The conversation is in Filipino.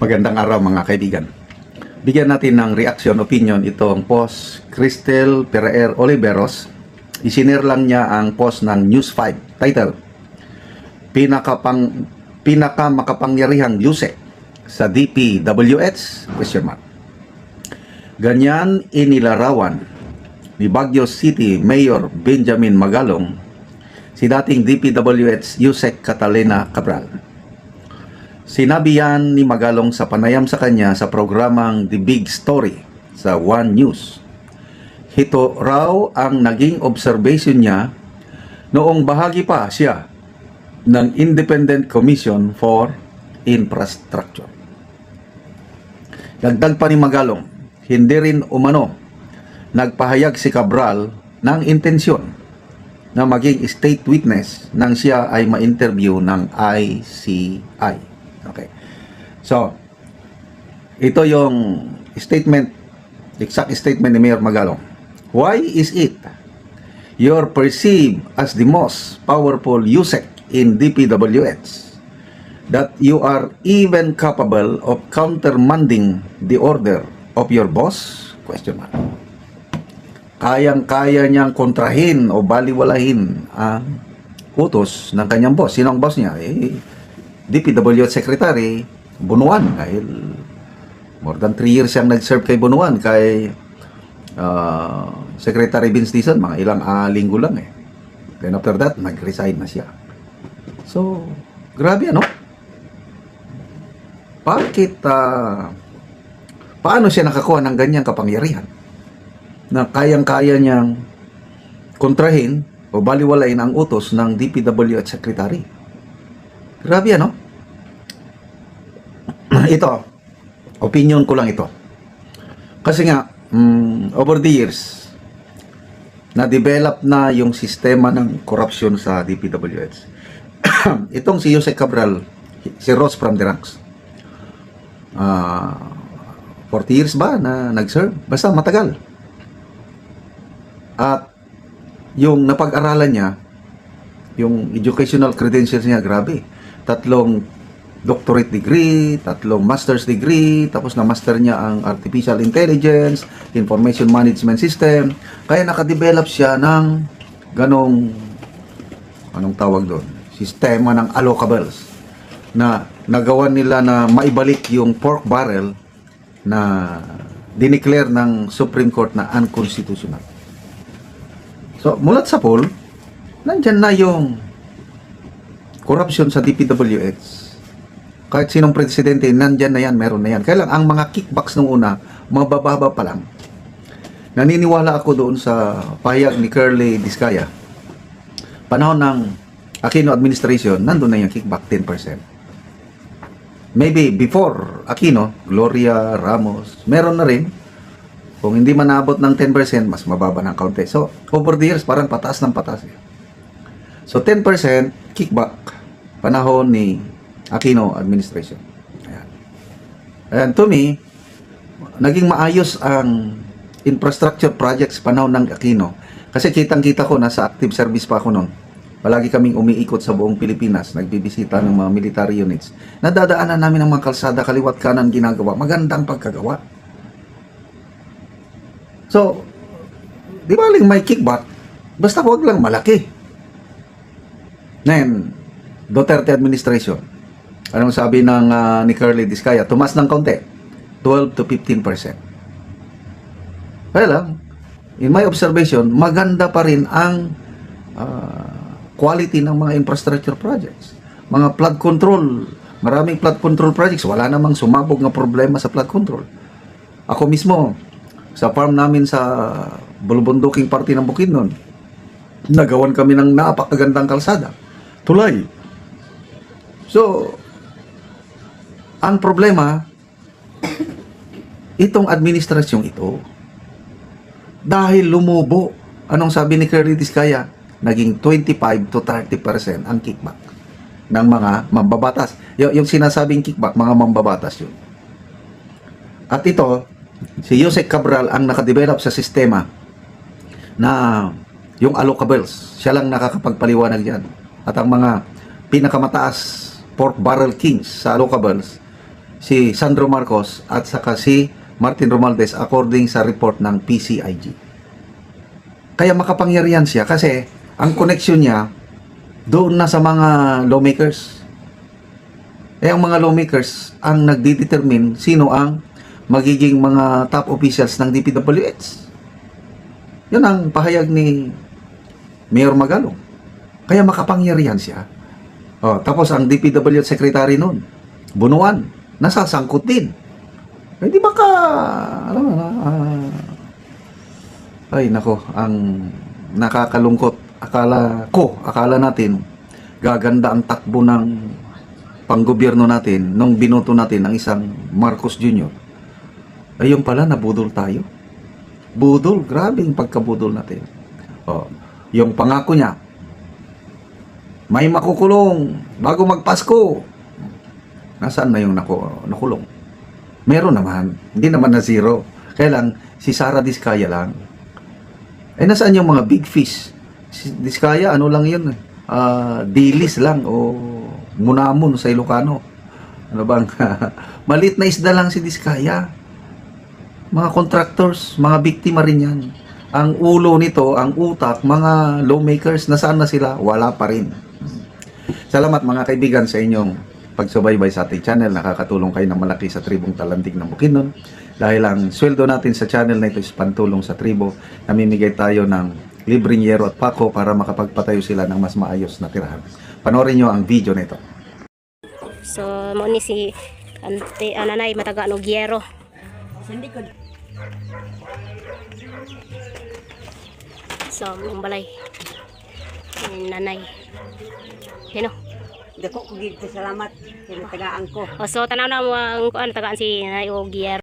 Magandang araw mga kaibigan. Bigyan natin ng reaction opinion itong post Cristel Pereer Oliveros. Isinare lang niya ang post ng News 5. Title: Pinakamakapangyarihang Yusek sa DPWH? Ganyan inilarawan ni Baguio City Mayor Benjamin Magalong si dating DPWH Yusek Catalina Cabral. Sinabi yan ni Magalong sa panayam sa kanya sa programang The Big Story sa One News. Ito raw ang naging observation niya noong bahagi pa siya ng Independent Commission for Infrastructure. Dagdag pa ni Magalong, hindi rin umano nagpahayag si Cabral ng intensyon na maging state witness nang siya ay ma-interview ng ICI. Okay. So, ito yung statement, exact statement ni Mayor Magalong. Why is it you're perceived as the most powerful Yusek in DPWH that you are even capable of countermanding the order of your boss? Kayang-kaya niyang kontrahin o baliwalahin ang utos ng kanyang boss. Sino ang boss niya? DPWH Secretary Bunuan, dahil more than 3 years siyang nag-serve kay Bunuan, kay Secretary Vince Dizon, mga ilang linggo lang eh. Then after that, nag-resign na siya. So, grabe ano? Bakit, paano siya nakakuha ng ganyang kapangyarihan na kayang-kaya niyang kontrahin o baliwalain ang utos ng DPWH Secretary? Grabe ano? Ito, opinion ko lang ito. Kasi nga, over the years, na-develop na yung sistema ng corruption sa DPWH. Itong si Yusek Cabral, si Rose from the ranks. 40 years ba na nag-serve? Basta matagal. At yung napag-aralan niya, yung educational credentials niya, grabe. 3 doctorate degree, 3 master's degree, tapos na master niya ang artificial intelligence, information management system. Kaya nakadevelop siya ng ganong, anong tawag doon? Sistema ng allocables na nagawa nila na maibalik yung pork barrel na dineclare ng Supreme Court na unconstitutional. So, mulat sa poll, nandyan na yung corruption sa DPWH. Kahit sinong presidente, nandyan na yan, meron na yan. Kaya lang, ang mga kickbacks nung una, mabababa pa lang. Naniniwala ako doon sa pahayag ni Curly Discaya. Panahon ng Aquino administration, nandun na yung kickback, 10%. Maybe before Aquino, Gloria, Ramos, meron na rin. Kung hindi man naabot ng 10%, mas mababa ng kaunti. So, over the years, parang pataas ng pataas. So, 10% kickback, panahon ni Aquino administration. Ayan. And to me, naging maayos ang infrastructure projects panahon ng Aquino. Kasi kitang-kita ko, nasa active service pa ako noon. Palagi kaming umiikot sa buong Pilipinas, nagbibisita ng mga military units. Nadadaanan namin ang mga kalsada, kaliwat kanan ginagawa. Magandang pagkagawa. So, di ba aling may kickback? Basta huwag lang malaki. Then, Duterte administration. Anong sabi ng ni Curly Discaya? Tumas ng kaunti. 12 to 15%. Kaya lang, in my observation, maganda pa rin ang quality ng mga infrastructure projects. Mga flood control. Maraming flood control projects. Wala namang sumabog na problema sa flood control. Ako mismo, sa farm namin sa Bulubunduking Party ng Bukidnon, nagawan kami ng napakagandang kalsada. Tulay. So, ang problema, itong administrasyong ito, dahil lumubo, anong sabi ni Curly Discaya? Naging 25 to 30% ang kickback ng mga mambabatas. Yung sinasabing kickback, mga mambabatas yun. At ito, si Yusek Cabral ang nakadevelop sa sistema na yung allocables, siya lang nakakapagpaliwanag dyan. At ang mga pinakamataas pork barrel kings sa allocables, si Sandro Marcos at saka si Martin Romualdez according sa report ng PCIG. Kaya makapangyarihan siya kasi ang connection niya doon na sa mga lawmakers. Ang mga lawmakers ang nagdidetermine sino ang magiging mga top officials ng DPWH. Yun ang pahayag ni Mayor Magalong. Kaya makapangyarihan siya. Tapos ang DPWH secretary noon, Bunuan, nasasangkot din. Di ba ka, alam mo na, ay nako, ang nakakalungkot. Akala natin, gaganda ang takbo ng panggobyerno natin nung binoto natin ang isang Marcos Jr. Ayun pala, nabudol tayo. Budol, grabe yung pagkabudol natin. Yung pangako niya, may makukulong bago magpasko. Nasaan na yung nakulong? Meron naman. Hindi naman na zero. Kaya lang, si Sara Diskaya lang. Nasaan yung mga big fish? Si Diskaya, ano lang yun? Dilis lang o munamon sa Ilocano. Ano bang? Maliit na isda lang si Diskaya. Mga contractors, mga biktima rin yan. Ang ulo nito, ang utak, mga lawmakers, nasaan na sila? Wala pa rin. Salamat mga kaibigan sa inyong pagsubaybay sa ating channel. Nakakatulong kayo ng malaki sa tribong Talandig ng Bukidnon. Dahil ang sweldo natin sa channel na ito is pantulong sa tribo. Namimigay tayo ng libreng yero at pako para makapagpatayo sila ng mas maayos na tirahan. Panoorin nyo ang video nito. So, mo ni si nanay mataga no gyero. Hindi ko. So, ang balay. Nanay. Hino. Dako ko gid salamat sa tagaan ko. So, tanaw na mo ang tagaan si nanay o gyero.